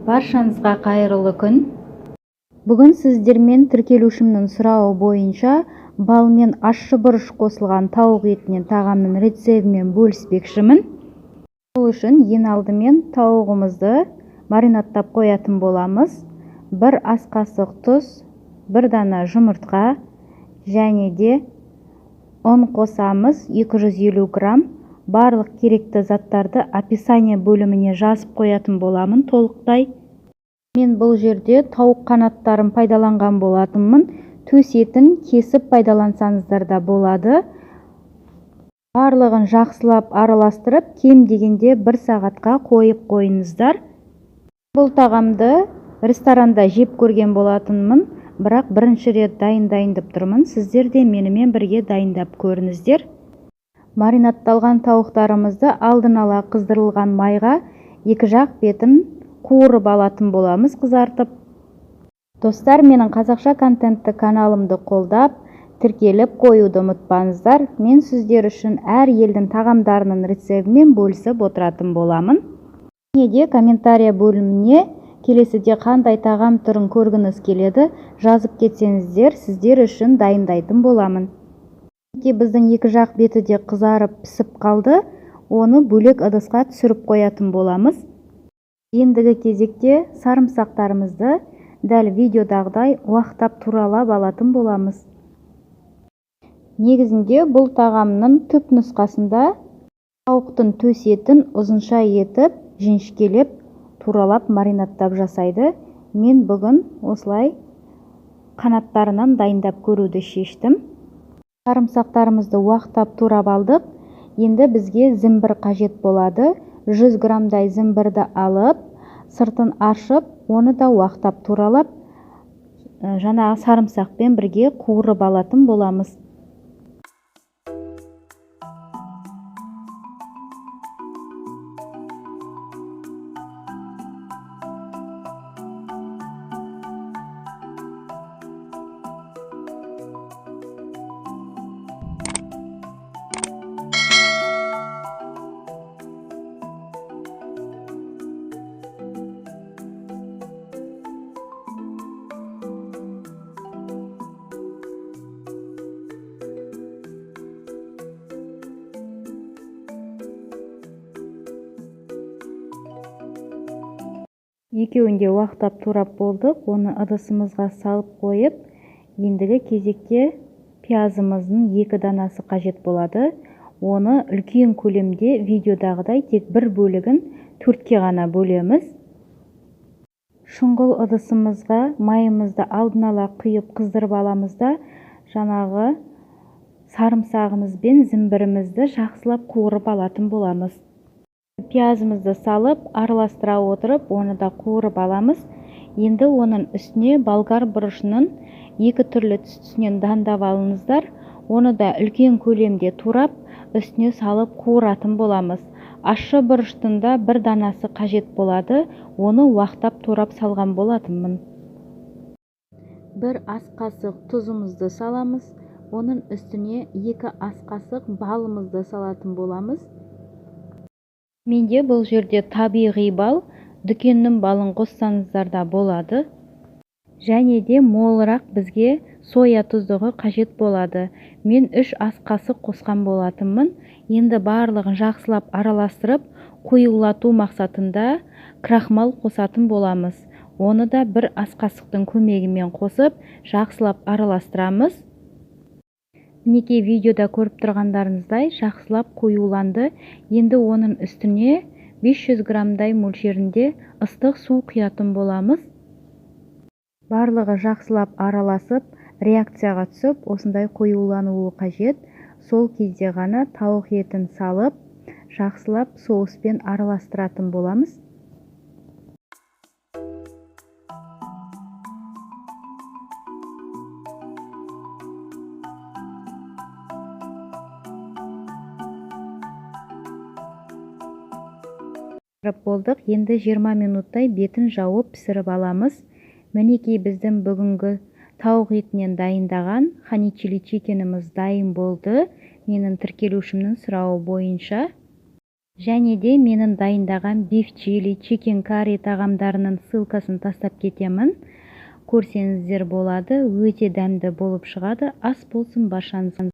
Баршаңызға қайырлы күн. Бүгін сіздермен тіркелушімнің сұрауы бойынша бал мен ащы бұрыш қосылған тауық етінен тағамның рецебімен бөліспекшімін. Бұл үшін ең алдымен тауығымызды маринадтап қоятын боламыз. 1 ас қасық тұз, 1 дана жұмыртқа және де ұн қосамыз 250 грамм. Барлық керекті заттарды описание бөліміне жазып қоятын боламын толықтай. Мен бұл жерде тауық қанаттарын пайдаланған болатынмын. Төс етін кесіп пайдалансаңыздар да болады. Барлығын жақсылап араластырып, кем дегенде 1 сағатқа қойып қойыңыздар. Бұл тағамды ресторанда жеп көрген болатынмын, бірақ бірінші рет дайындайын деп тұрмын. Сіздер де менімен бірге дайындап көріңіздер. Маринадталған тауықтарымызды алдын ала қыздырылған майға 2 жақ бетін қуырып алатын боламыз қызартып. Достар, менің қазақша контентті каналымды қолдап, тіркеліп қоюды ұмытпаңыздар. Мен сіздер үшін әр елдің тағамдарының рецебімен бөлісіп отыратын боламын. Неде комментария бөліміне келесіде қандай тағам түрін көргіңіз келеді, жазып кетсеңіздер, сіздер үшін дайындайтын боламын. Біздің 2 жақ беті де қызарып пісіп қалды, оны бөлек ыдысқа түсіріп қоятын боламыз. Ендігі кезекте сарымсақтарымызды дәл видеодағыдай уақтап туралап алатын боламыз. Негізінде бұл тағамның түп нұсқасында тауықтың төс етін ұзынша етіп, жіңішкелеп, туралап маринадтап жасайды. Мен бүгін осылай қанаттарынан дайындап көруді шештім. Сарымсақтарымызды уақтап турап алдық. Енді бізге зімбір қажет болады. 100 граммдай зімбірді алып, сыртын ашып, оны да уақтап туралап, жаңағы сарымсақпен бірге қуырып алатын боламыз. Екеуінде уақтап турап болдық. Оны ыдысымызға салып қойып, ендігі кезекте пиязымыздың 2 данасы қажет болады. Оны үлкен көлемде видеодағыдай тек бір бөлігін 4-ке ғана бөлеміз. Шұңғыл ыдысымызға майымызды алдын ала құйып қыздырып аламыз да, жаңағы сарымсағымыз бен зімбірімізді жақсылап қуырып алатын боламыз. Пиязымызды салып, араластыра отырып, оны да қуырып аламыз. Енді оның үстіне болгар бұрышының 2 түрлі түсінен дандап алыңыздар. Оны да үлкен көлемде турап, үстіне салып қуыратын боламыз. Ащы бұрыштың да 1 данасы қажет болады. Оны уақтап турап салған болатынмын. 1 ас қасық тұзымызды саламыз. Оның үстіне 2 ас қасық балымызды салатын боламыз. Менде бұл жерде табиғи бал, дүкеннің балын қоссаңыздар да болады. Және де молырақ бізге соя тұздығы қажет болады. Мен 3 ас қасық қосқан болатынмын. Енді барлығын жақсылап араластырып, қоюлату мақсатында крахмал қосатын боламыз. Оны да 1 ас қасықтың көмегімен қосып, жақсылап араластырамыз. Мінекей видеода көріп тұрғандарыңыздай жақсылап қоюланды. Енді оның үстіне 500 граммдай мөлшерінде ыстық су құятын боламыз. Барлығы жақсылап араласып, реакцияға түсіп, осындай қоюлануы қажет. Сол кезде ғана тауық етін салып, жақсылап соуспен араластыратын боламыз. Болдық. Енді 20 минуттай бетін жауып пісіріп аламыз. Мінекей біздің бүгінгі тауық етінен дайындаған хани чили чикеніміз дайын болды. Менің тіркелушімнің сұрауы бойынша. Және де менің дайындаған биф чили, чикен карри тағамдарының ссылкасын тастап кетемін. Көрсеңіздер болады, өте дәмді болып шығады. Ас болсын баршаңыз.